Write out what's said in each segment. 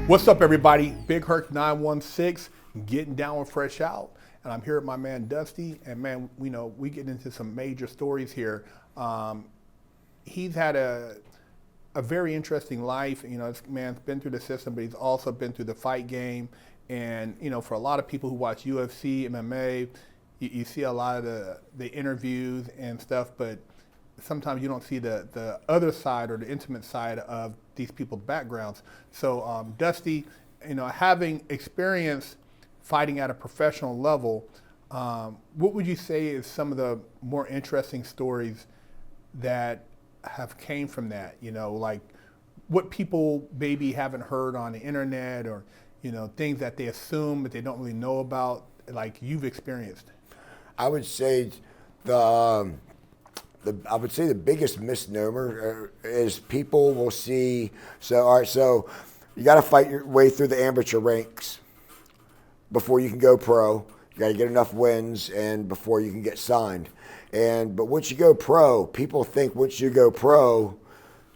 What's up, everybody? Big Herc 916, getting down with Fresh Out, and I'm here with my man Dusty. And man, we get into some major stories here. He's had a very interesting life. This man's been through the system, but he's also been through the fight game. And for a lot of people who watch UFC, MMA, you see a lot of the interviews and stuff, but sometimes you don't see the other side or the intimate side of these people's backgrounds. So Dusty, having experience fighting at a professional level, what would you say is some of the more interesting stories that have came from that? Like what people maybe haven't heard on the internet, or things that they assume but they don't really know about, like you've experienced. I would say the biggest misnomer is people will see. So all right, so you got to fight your way through the amateur ranks before you can go pro. You got to get enough wins and before you can get signed. But once you go pro, people think once you go pro,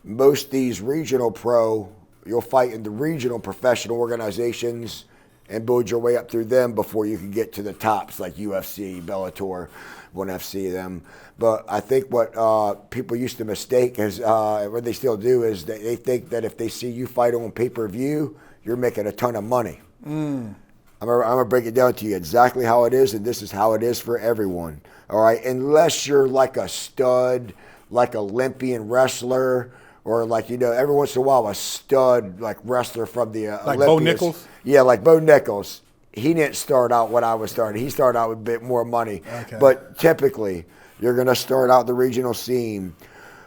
most these regional pro, you'll fight in the regional professional organizations and build your way up through them before you can get to the tops like UFC, Bellator, 1FC them. But I think what people used to mistake is, what they still do, is they think that if they see you fight on pay-per-view, you're making a ton of money. I'm gonna break it down to you exactly how it is, and this is how it is for everyone. All right, unless you're like a stud, like Olympian wrestler, or like, every once in a while a stud like wrestler from the like Olympians. Bo Nichols? Yeah, like Bo Nichols. He didn't start out when I was starting. He started out with a bit more money. Okay. But typically, you're going to start out the regional scene.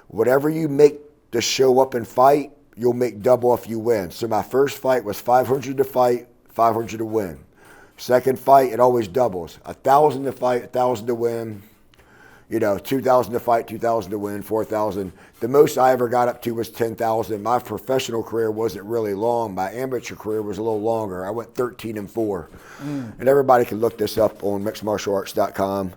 Whatever you make to show up and fight, you'll make double if you win. So my first fight was 500 to fight, 500 to win. Second fight, it always doubles. 1,000 to fight, 1,000 to win. 2,000 to fight, 2,000 to win, 4,000. The most I ever got up to was 10,000. My professional career wasn't really long. My amateur career was a little longer. I went 13-4. And everybody can look this up on mixedmartialarts.com.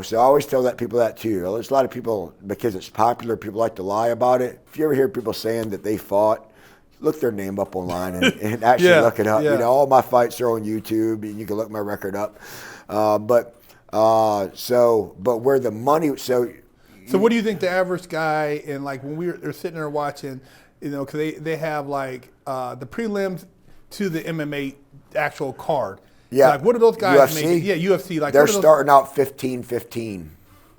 So I always tell people that too. There's a lot of people, because it's popular, people like to lie about it. If you ever hear people saying that they fought, look their name up online and actually look it up. Yeah. All my fights are on YouTube, and you can look my record up. But where the money, so what do you think the average guy, and like when they're sitting there watching, because they have like the prelims to the MMA actual card. Yeah. Like what are those guys UFC? making? Yeah, UFC. Like they're starting out 15-15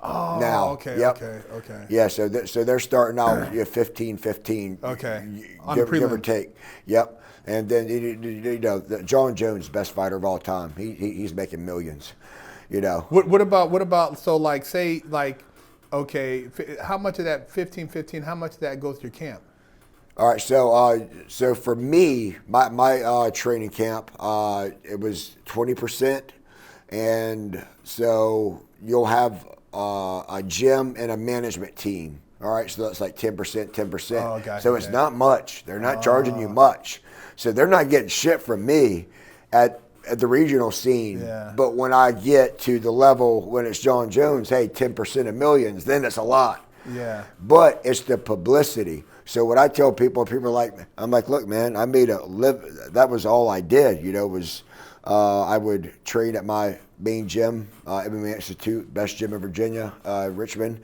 Oh, now. okay, Yep. okay. Yeah, so they're starting out 15-15. Okay. On Give the or prelims. take. Yep. And then John Jones, best fighter of all time. He's making millions. What about so like say like okay, how much of that 15-15? How much of that goes to your camp? All right, so for me, my training camp, it was 20%, and so you'll have a gym and a management team. All right, so that's like 10%, 10%. Oh, gotcha, so it's okay. not much. They're not charging you much, so they're not getting shit from me at the regional scene. Yeah. But when I get to the level when it's John Jones, hey, 10% of millions, then it's a lot. Yeah. But it's the publicity. So what I tell people are like, I'm like, look, man, I made a live. That was all I did. Was I would train at my main gym, MMA Institute, best gym in Virginia, Richmond,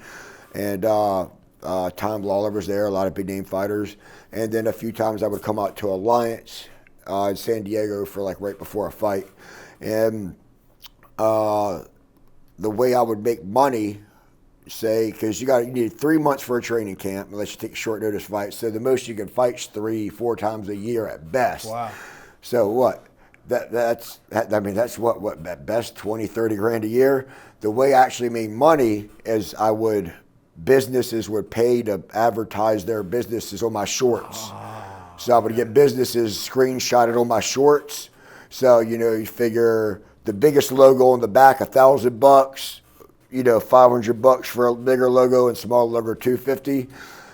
and Tom Lawler was there. A lot of big name fighters, and then a few times I would come out to Alliance in San Diego for like right before a fight, and the way I would make money. Say, because you need 3 months for a training camp unless you take short notice fights. So the most you can fight is 3-4 times a year at best. Wow. So what? That's what at best 20-30 grand a year. The way I actually made money is businesses would pay to advertise their businesses on my shorts. So I would get businesses screenshotted on my shorts. So you figure the biggest logo on the back, $1,000. $500 for a bigger logo and smaller logo, $250.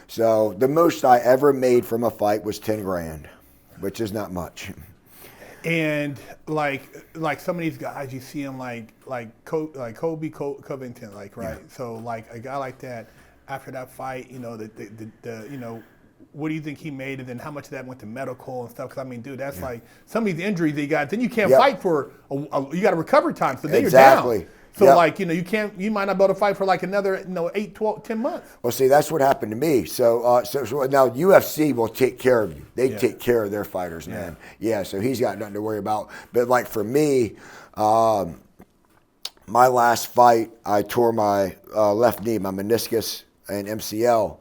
So the most I ever made from a fight was 10 grand, which is not much. And like some of these guys, you see them like Kobe Covington, like right. Yeah. So like a guy like that, after that fight, what do you think he made, and then how much of that went to medical and stuff? Because I mean, dude, that's like some of these injuries he got. Then you can't fight for. You got a recovery time, so then you're down. So like you might not be able to fight for like another 8, 12, 10 months. Well, see, that's what happened to me. So now UFC will take care of you. They take care of their fighters, man. Yeah. So he's got nothing to worry about. But like for me, my last fight, I tore my left knee, my meniscus and MCL.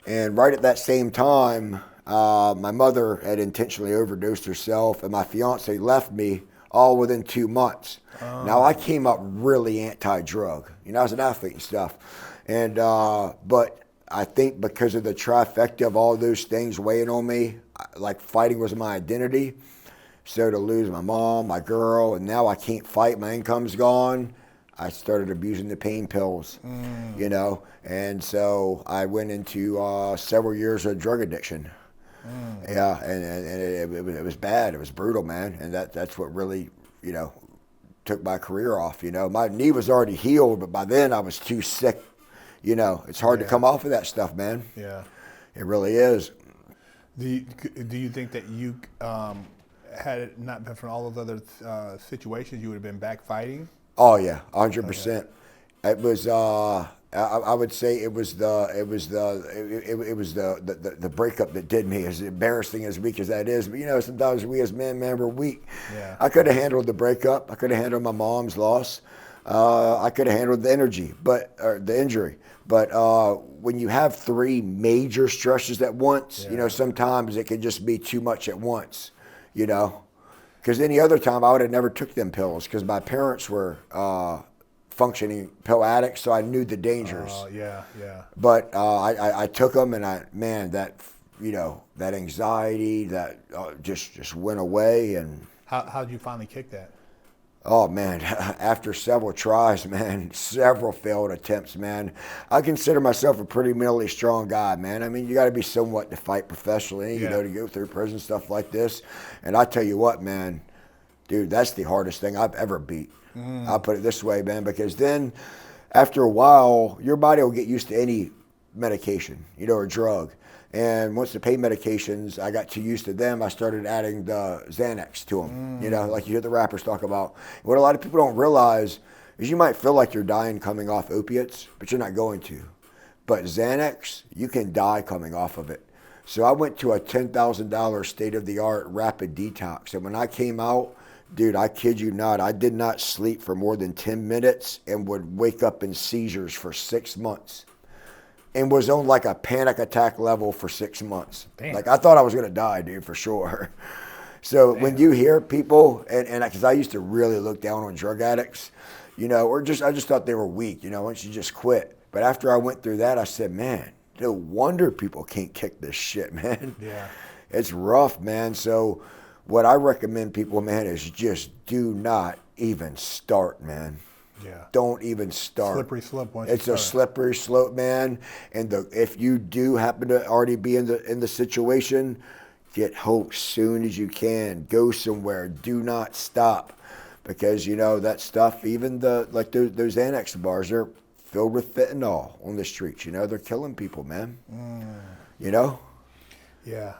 And right at that same time, my mother had intentionally overdosed herself, and my fiance left me all within 2 months. Now, I came up really anti-drug. I was an athlete and stuff. And but I think because of the trifecta of all those things weighing on me, like fighting was my identity. So to lose my mom, my girl, and now I can't fight, my income's gone, I started abusing the pain pills, and so I went into several years of drug addiction. Yeah, and it was bad. It was brutal, man, and that's what really, took my career off. My knee was already healed, but by then I was too sick. It's hard to come off of that stuff, man. Yeah, it really is. Do you think that you had it not been for all those other situations, you would have been back fighting? Oh yeah, 100%. It was. I would say it was the breakup that did me. As embarrassing as weak as that is, but sometimes we as men, we're weak. Yeah. I could have handled the breakup. I could have handled my mom's loss. I could have handled the injury. But when you have 3 major stresses at once, sometimes it can just be too much at once. Because any other time I would have never took them pills because my parents were functioning pill addicts, so I knew the dangers. Yeah. But I took them, and that anxiety that just went away. And how did you finally kick that? Oh man, after several tries, man, several failed attempts, man. I consider myself a pretty mentally strong guy, man. I mean, you got to be somewhat to fight professionally, to go through prison, stuff like this. And I tell you what, man, dude, that's the hardest thing I've ever beat. I'll put it this way, man, because then after a while, your body will get used to any medication, or drug. And once the pain medications, I got too used to them, I started adding the Xanax to them, like you hear the rappers talk about. What a lot of people don't realize is you might feel like you're dying coming off opiates, but you're not going to. But Xanax, you can die coming off of it. So I went to a $10,000 state-of-the-art rapid detox. And when I came out, dude, I kid you not, I did not sleep for more than 10 minutes and would wake up in seizures for 6 months. And was on like a panic attack level for 6 months. Damn. Like I thought I was gonna die, dude, for sure. So when you hear people, and because I used to really look down on drug addicts, or I just thought they were weak, once you just quit. But after I went through that, I said, man, no wonder people can't kick this shit, man. Yeah. It's rough, man. So what I recommend people, man, is just do not even start, man. Yeah. Don't even start. Slippery slope. It's a slippery slope, man. And if you do happen to already be in the situation, get hope soon as you can. Go somewhere. Do not stop, because that stuff. Even those Xanax bars, they're filled with fentanyl on the streets. They're killing people, man. Yeah,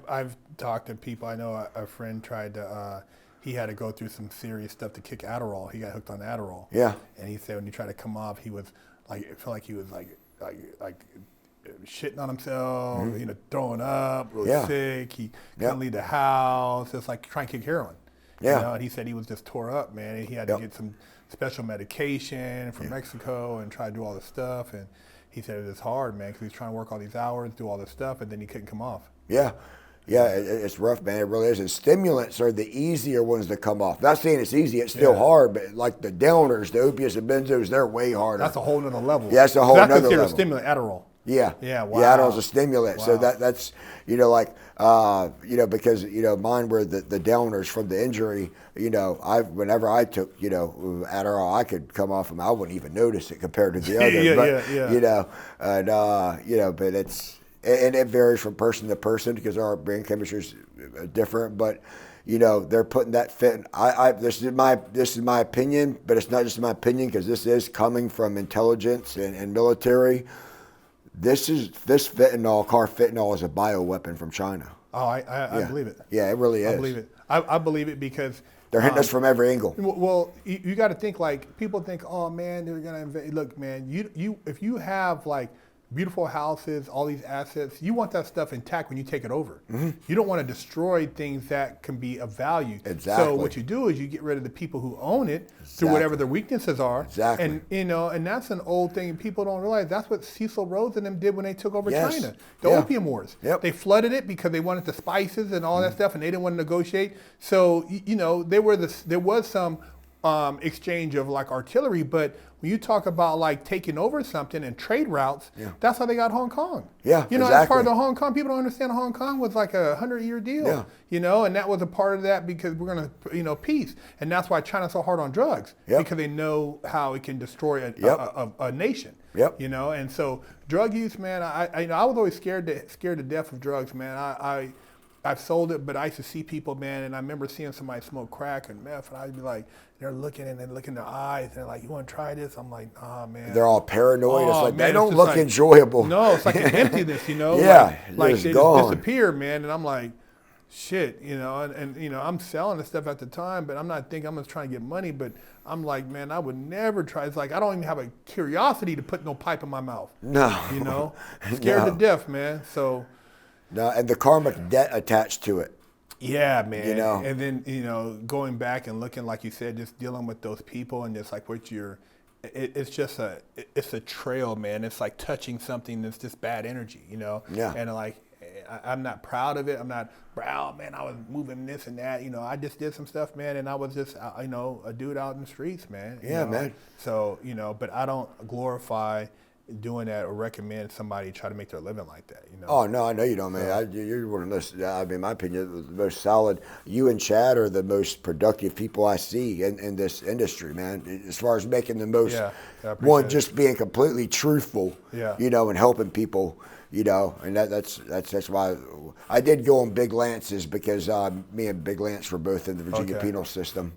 I've talked to people. I know a friend tried to. He had to go through some serious stuff to kick Adderall. He got hooked on Adderall. Yeah. And he said when he tried to come off, he was like, it felt like he was like shitting on himself, throwing up, really sick. He couldn't leave the house. It's like trying to kick heroin. Yeah. And he said he was just tore up, man. And he had to get some special medication from Mexico and try to do all this stuff. And he said it was hard, man, because he was trying to work all these hours, do all this stuff, and then he couldn't come off. Yeah. Yeah, it's rough, man. It really is. And stimulants are the easier ones to come off. Not saying it's easy. It's still hard, but like the downers, the opiates and benzos, they're way harder. That's a whole nother level. Yeah, that's a whole nother level. That's considered a stimulant, Adderall. Yeah. Yeah, wow. Yeah, Adderall's a stimulant. Wow. So that's, because, mine were the downers from the injury. Whenever I took, Adderall, I could come off them. I wouldn't even notice it compared to the other. But it's, and it varies from person to person because our brain chemistry is different. But they're putting that fit. This is my opinion, but it's not just my opinion because this is coming from intelligence and military. this carfentanil is a bioweapon from China. Oh, I believe it. Yeah, it really is. I believe it. I believe it because they're hitting us from every angle. Well, you got to think like people think, oh man, they're gonna invade. Look, man, you if you have like beautiful houses, all these assets, you want that stuff intact when you take it over. Mm-hmm. You don't want to destroy things that can be of value. Exactly. So what you do is you get rid of the people who own it through whatever their weaknesses are. Exactly. And and that's an old thing people don't realize. That's what Cecil Rhodes and them did when they took over China. The Opium Wars. Yep. They flooded it because they wanted the spices and all that stuff, and they didn't want to negotiate. So there was some exchange of like artillery, but when you talk about like taking over something and trade routes, that's how they got Hong Kong. Yeah, That's part of the Hong Kong. People don't understand Hong Kong was like a 100-year deal. Yeah. And that was a part of that because we're gonna, peace, and that's why China's so hard on drugs because they know how it can destroy a nation. Yep. And so drug use, man. I was always scared to death of drugs, man. I've sold it, but I used to see people, man, and I remember seeing somebody smoke crack and meth, and I'd be like, they're looking and they look in their eyes, and they're like, you want to try this? I'm like, oh, man. They're all paranoid. It's like, man, they don't just look like, enjoyable. No, it's like an emptiness, Yeah, like just they gone. just disappear, man, and I'm like, shit, and I'm selling this stuff at the time, but I'm not thinking I'm just trying to get money, but I'm like, man, I would never try. It's like I don't even have a curiosity to put no pipe in my mouth. No. Scared to death, man, so. No, and the karmic debt attached to it. Yeah, man. And then, going back and looking, like you said, just dealing with those people and just like it's just it's a trail, man. It's like touching something that's just bad energy, Yeah. And like, I'm not proud of it. I'm not proud, man. I was moving this and that, I just did some stuff, man. And I was just, a dude out in the streets, man. Yeah, man. So, but I don't glorify doing that or recommend somebody try to make their living like that, Oh, no, I know you don't, man. You're one of those, in my opinion, the most solid. You and Chad are the most productive people I see in this industry, man, as far as making the most, just being completely truthful, and helping people, and that's why I did go on Big Lance's because me and Big Lance were both in the Virginia penal system.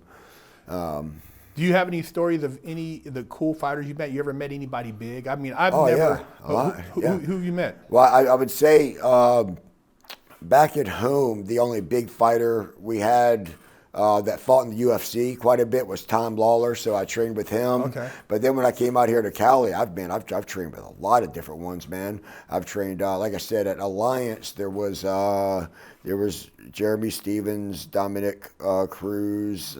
Do you have any stories of any of the cool fighters you met? You ever met anybody big? I mean, I've never. Yeah, a lot. Who you met? Well, I would say back at home, the only big fighter we had that fought in the UFC quite a bit was Tom Lawler, so I trained with him. Okay. But then when I came out here to Cali, I've trained with a lot of different ones, man. I've trained, like I said, at Alliance, there was Jeremy Stevens, Dominic Cruz,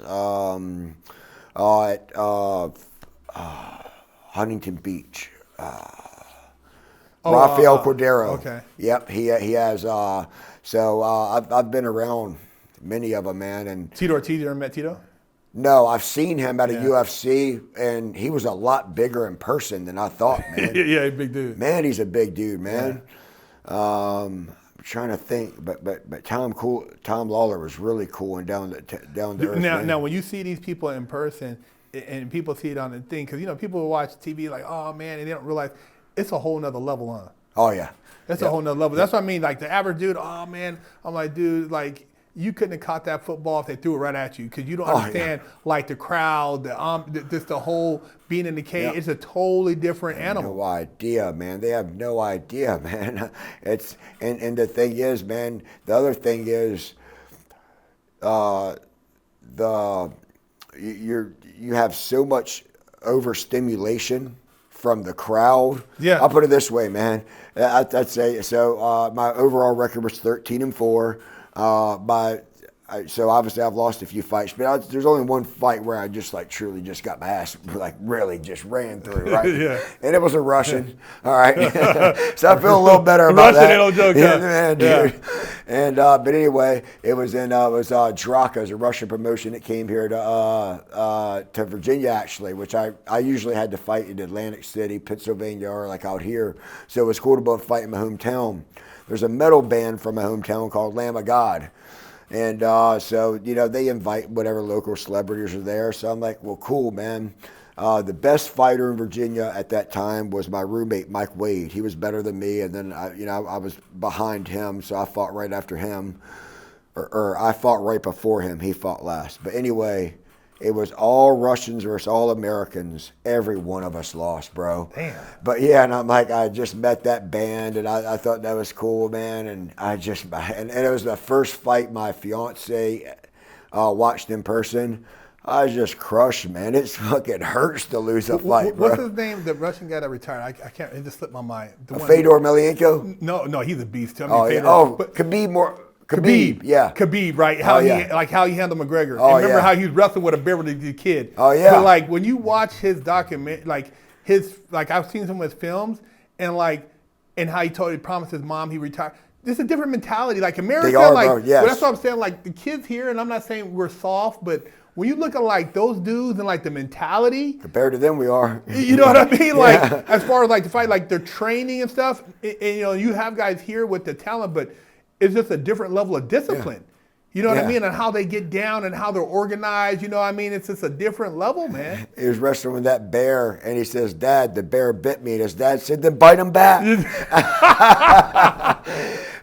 at Huntington Beach. Rafael Cordero. Okay. Yep, he has. So I've been around many of them, man. And Tito Ortiz, you ever met Tito? No, I've seen him at a UFC, and he was a lot bigger in person than I thought, man. Yeah, big dude. Man, he's a big dude, man. I'm trying to think, but Tom Lawler was really cool and down to earth. Now, when you see these people in person, and people see it on the thing, because people watch TV like, oh man, and they don't realize it's a whole nother level on. Oh yeah, that's a whole nother level. That's what I mean. Like the average dude, oh man, I'm like, dude, like you couldn't have caught that football if they threw it right at you, because you don't understand like the crowd, just the whole being in the cage. It's a totally different animal. No idea, man. They have no idea, man. It's and the thing is, man. The other thing is, you have so much overstimulation from the crowd. Yeah. I'll put it this way, man. I'd say so. My overall record was 13-4. So obviously I've lost a few fights, but there's only one fight where I just like truly just got my ass like really just ran through, right? And it was a Russian. All right. So I feel a little better about that. Russian, joke, man, dude. And but anyway, it was Draka, a Russian promotion that came here to Virginia actually, which I usually had to fight in Atlantic City, Pennsylvania, or like out here. So it was cool to go and fight in my hometown. There's a metal band from my hometown called Lamb of God. And so, they invite whatever local celebrities are there. So I'm like, well, cool, man. The best fighter in Virginia at that time was my roommate, Mike Wade. He was better than me. And then, I was behind him. So I fought right after him. Or I fought right before him. He fought last. But anyway, it was all Russians versus all Americans. Every one of us lost, bro. Damn. But yeah, and I'm like, I just met that band, and I thought that was cool, man. And and it was the first fight my fiance watched in person. I was just crushed, man. It fucking hurts to lose a fight, bro. What's his name? The Russian guy that retired. I can't. It just slipped my mind. Fedor Emelianenko? No, he's a beast too. I mean, Yeah. Fedor, Khabib, yeah. Khabib, right? How he handled McGregor. Oh, and remember yeah. how he was wrestling with a Beverly kid. Oh, yeah. But like when you watch his document, I've seen some of his films, and how he promised his mom he retired. There's a different mentality. Like America, They are, bro, yes. Well, that's what I'm saying. Like the kids here, and I'm not saying we're soft, but when you look at like those dudes and like the mentality compared to them, we are. You know what I mean? Like Yeah. as far as like the fight, like their training and stuff. And you have guys here with the talent, but it's just a different level of discipline. You know what I mean? And how they get down and how they're organized. You know what I mean? It's just a different level, man. He was wrestling with that bear, and he says, "Dad, the bear bit me." And his dad said, "Then bite him back."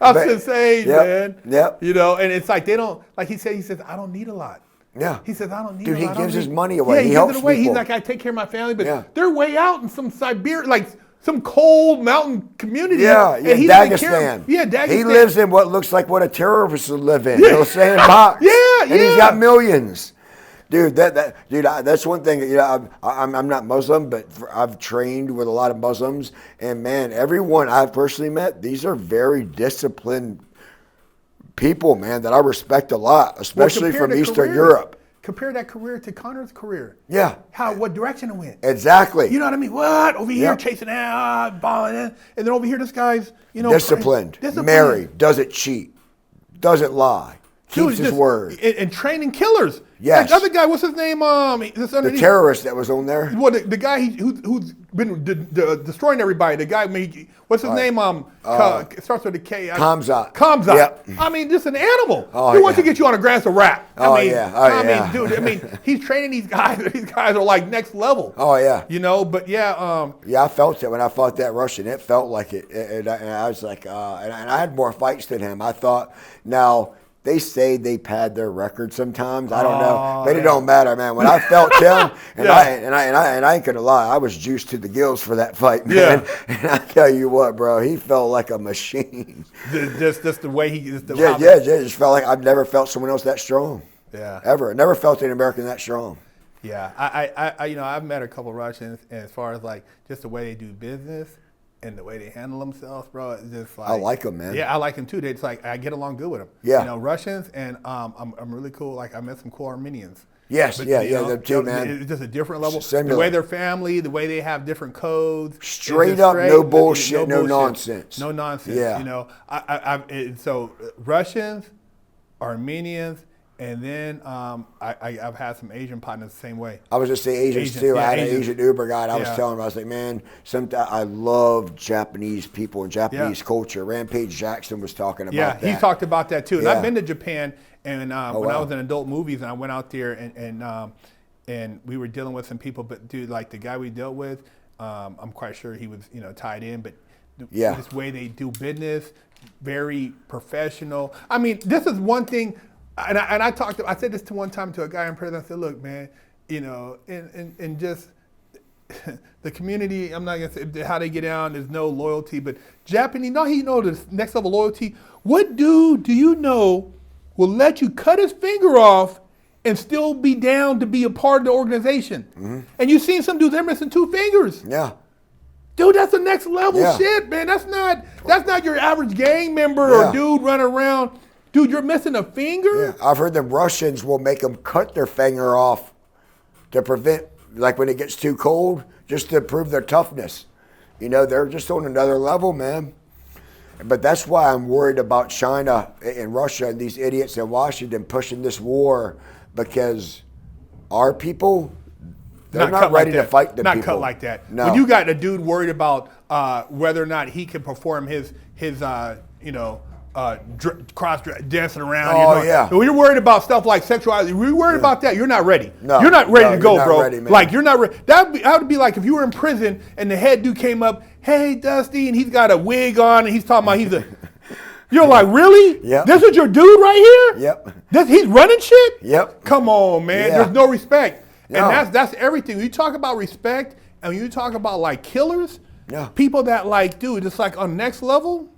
I'm just saying, man. Yep. You know, and it's like they don't, like he says, I don't need a lot. Yeah. He says, I don't need Dude, a lot. he gives his money away. Yeah, he gives helps it away. people. He's like, I take care of my family, but Yeah. they're way out in some Siberia, like some cold mountain community. Yeah, and he doesn't care. Dagestan. Yeah, Dagestan. He lives in what looks like what a terrorist would live in. You know, saying box. Yeah, and he's got millions. Dude, that's one thing. You know, I'm not Muslim, but I've trained with a lot of Muslims, and man, everyone I've personally met, these are very disciplined people, man, that I respect a lot, especially from Eastern Europe. Compare that career to Connor's career. Yeah. What direction it went. Exactly. You know what I mean? What? Over here chasing out, balling in. And then over here, this guy's, disciplined, married, doesn't cheat, doesn't lie, keeps his word. And training killers. Yes. That other guy, what's his name? The terrorist that was on there. Well, the guy who's been destroying everybody. The guy, what's his name? Starts with a K. Kamzat. Yep. I mean, just an animal. He wants to get you on a grass of rap. I mean, dude. I mean, he's training these guys. These guys are like next level. Oh yeah. You know, but yeah. I felt it when I fought that Russian. It felt like it, and I was like, and I had more fights than him. I thought now. They say they pad their record sometimes. I don't know, but it don't matter, man. When I felt him, and I ain't gonna lie, I was juiced to the gills for that fight, man. Yeah. And I tell you what, bro, he felt like a machine. Just the way he. Just felt like I've never felt someone else that strong. Yeah. Ever, never felt an American that strong. Yeah, I've met a couple Russians, and as far as like just the way they do business. And the way they handle themselves, bro, it's just like... I like them, man. Yeah, I like them too. It's like, I get along good with them. Yeah. You know, Russians, and I'm really cool. Like, I met some cool Armenians. Yes, them too, man. It's just a different level. Similar. The way they're family, the way they have different codes. Straight up, no bullshit, no nonsense. No nonsense, yeah. You know. So Russians, Armenians, and then I've had some Asian partners the same way. I was just saying Asians too. Yeah, I had an Asian Uber guy. And I was telling him, I was like, man, I love Japanese people and Japanese culture. Rampage Jackson was talking about that. Yeah, he talked about that too. And I've been to Japan, and when I was in adult movies, and I went out there, and we were dealing with some people. But dude, like the guy we dealt with, I'm quite sure he was tied in, but this way they do business, very professional. I mean, this is one thing. And I said this one time to a guy in prison. I said, look, man, and just the community, I'm not going to say how they get down, there's no loyalty, but Japanese, he knows this next level loyalty. What dude do you know will let you cut his finger off and still be down to be a part of the organization? Mm-hmm. And you've seen some dudes, they're missing 2 fingers. Yeah. Dude, that's the next level shit, man. That's not your average gang member or dude running around. Dude, you're missing a finger? Yeah, I've heard the Russians will make them cut their finger off to prevent, like when it gets too cold, just to prove their toughness. They're just on another level, man. But that's why I'm worried about China and Russia and these idiots in Washington pushing this war, because our people, they're not ready to fight the people. Not cut like that. No. When you got a dude worried about whether or not he can perform his cross dancing around. When you're worried about stuff like sexuality, we're worried about that. You're not ready. No, you're not ready to go, not bro. ready, man. Like you're not ready. That would be like if you were in prison and the head dude came up, hey Dusty, and he's got a wig on and he's talking about You're like, really? Yep. This is your dude right here? Yep. He's running shit? Yep. Come on, man. Yeah. There's no respect. No. And that's everything. When you talk about respect and when you talk about like killers, Yeah. people that like, dude, it's like on next level.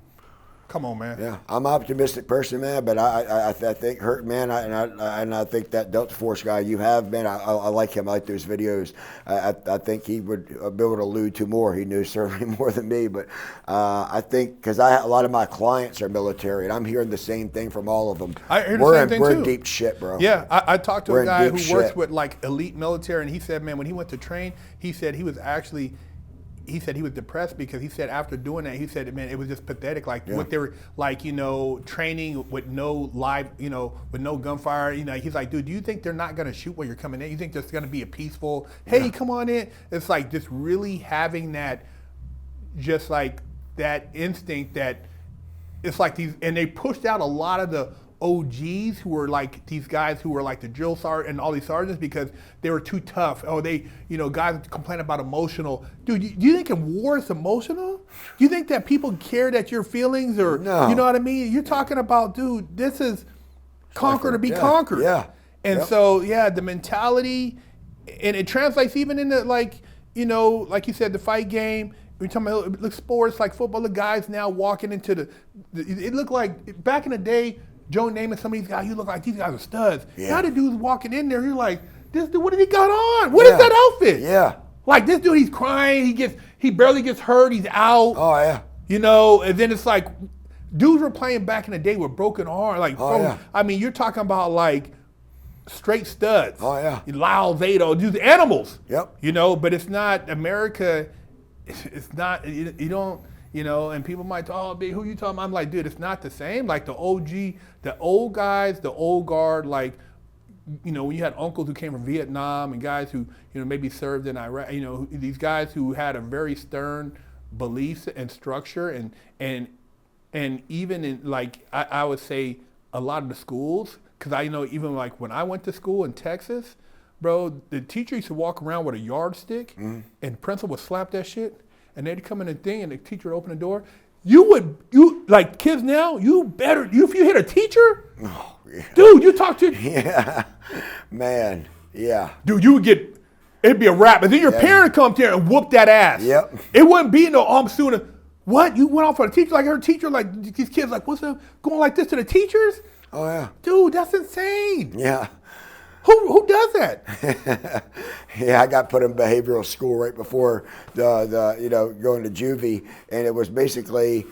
Come on, man. Yeah, I'm an optimistic person, man. But I think Hurt, man, and I think that Delta Force guy you have, man, I like him. I like those videos. I think he would be able to allude to more. He knew certainly more than me, but I think because a lot of my clients are military, and I'm hearing the same thing from all of them. I hear the same thing we're too. in deep shit, bro. Yeah, I talked to a guy who works shit. with like elite military, and he said, man, when he went to train, he said he was depressed because he said after doing that, he said, man, it was just pathetic. Like what they were like, training with no live, with no gunfire. He's like, dude, do you think they're not going to shoot when you're coming in? You think there's going to be a peaceful, hey, come on in? It's like just really having that, just like that instinct that it's like these, and they pushed out a lot of the OGs who were like these guys who were like the drill sergeant and all these sergeants because they were too tough. Oh, guys complain about emotional. Dude, do you think in war it's emotional? Do you think that people care that your feelings or, No. you know what I mean? You're talking about, dude, this is conquer to be conquered. Yeah. And so, the mentality, and it translates even into like, like you said, the fight game. We're talking about sports like football. The guys now walking into it looked like back in the day, Joe Namath, some of these guys, you look like these guys are studs. Yeah. Now the dude's walking in there, you're like, this dude, what did he got on? What is that outfit? Yeah. Like this dude, he's crying, he barely gets hurt, he's out. Oh yeah. And then it's like, dudes were playing back in the day with broken arms. Like, I mean, you're talking about like straight studs. Oh yeah. Lyle Zato, dudes, animals. Yep. But it's not America. It's not, you don't, and people might talk, oh, who you talking about? I'm like, dude, it's not the same. Like the OG, the old guys, the old guard, like, when you had uncles who came from Vietnam and guys who, maybe served in Iraq, these guys who had a very stern beliefs and structure and even in like, I would say a lot of the schools, because I know even like when I went to school in Texas, bro, the teacher used to walk around with a yardstick, and principal would slap that shit, and they'd come in the thing, and the teacher would open the door. You like kids now, if you hit a teacher, dude, you talk to, yeah, man, yeah, dude, it'd be a rap, and then your parent come there and whoop that ass. Yep. It wouldn't be no, I'm suing. What? You went off on a teacher? Like her teacher, like these kids, like what's up, going like this to the teachers? Oh yeah, dude, that's insane. Yeah. Who does that? Yeah, I got put in behavioral school right before the going to juvie, and it was basically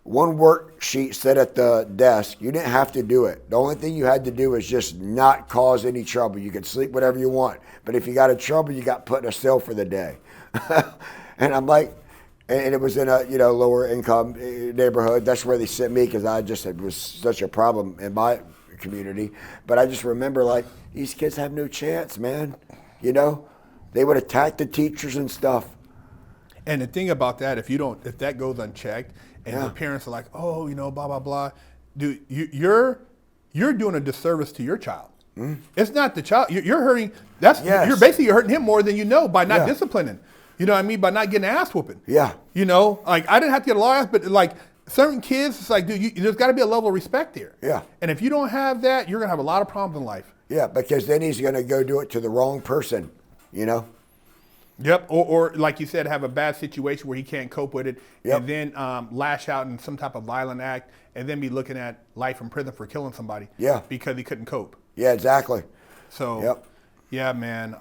one worksheet set at the desk. You didn't have to do it. The only thing you had to do was just not cause any trouble. You could sleep whatever you want, but if you got in trouble, you got put in a cell for the day. And I'm like, and it was in a lower income neighborhood. That's where they sent me because it was such a problem in my community. But I just remember like these kids have no chance, man. They would attack the teachers and stuff. And the thing about that, if that goes unchecked, and your parents are like, oh, blah blah blah, dude, you're doing a disservice to your child. It's not the child. You're hurting. You're basically hurting him more than by not disciplining. You know what I mean? By not getting ass whooping. Yeah. Like I didn't have to get a lot of ass, but like certain kids, it's like, dude, there's got to be a level of respect here. Yeah. And if you don't have that, you're gonna have a lot of problems in life. Yeah, because then he's gonna go do it to the wrong person. Yep, or like you said, have a bad situation where he can't cope with it, Yep. and then lash out in some type of violent act, and then be looking at life in prison for killing somebody. Yeah. Because he couldn't cope. Yeah, exactly. So, Yep. Yeah, man.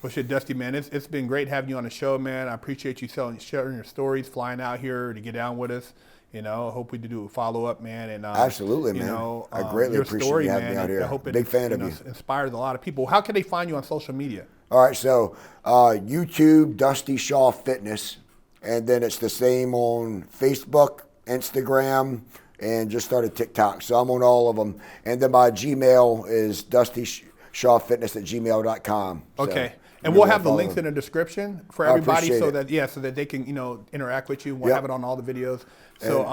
Well, shit, Dusty, man, it's been great having you on the show, man. I appreciate you sharing your stories, flying out here to get down with us. I hope we do a follow up, man. And absolutely, man. I greatly your appreciate story, you having man, me out here. I hope Big fan of you. Inspires a lot of people. How can they find you on social media? All right, so YouTube, Dusty Shaw Fitness, and then it's the same on Facebook, Instagram, and just started TikTok. So I'm on all of them. And then my Gmail is DustyShawFitness@gmail.com. Okay. So and we'll have the links in the description for everybody so that they can, interact with you. We'll have it on all the videos. So,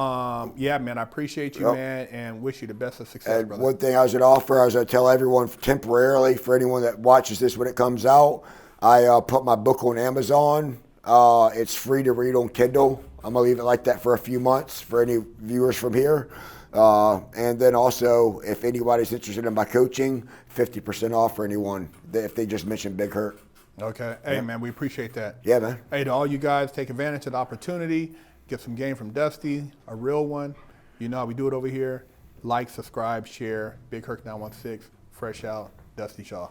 man, I appreciate you, man, and wish you the best of success, and brother. one thing I was going to offer, I was going to tell everyone temporarily, for anyone that watches this when it comes out, I put my book on Amazon. It's free to read on Kindle. I'm gonna leave it like that for a few months for any viewers from here. And then also, if anybody's interested in my coaching, 50% off for anyone if they just mention Big Hurt. Okay. Hey, man, we appreciate that. Yeah, man. Hey, to all you guys, take advantage of the opportunity. Get some game from Dusty, a real one. You know how we do it over here. Like, subscribe, share. Big Herc 916, Fresh Out, Dusty Shaw.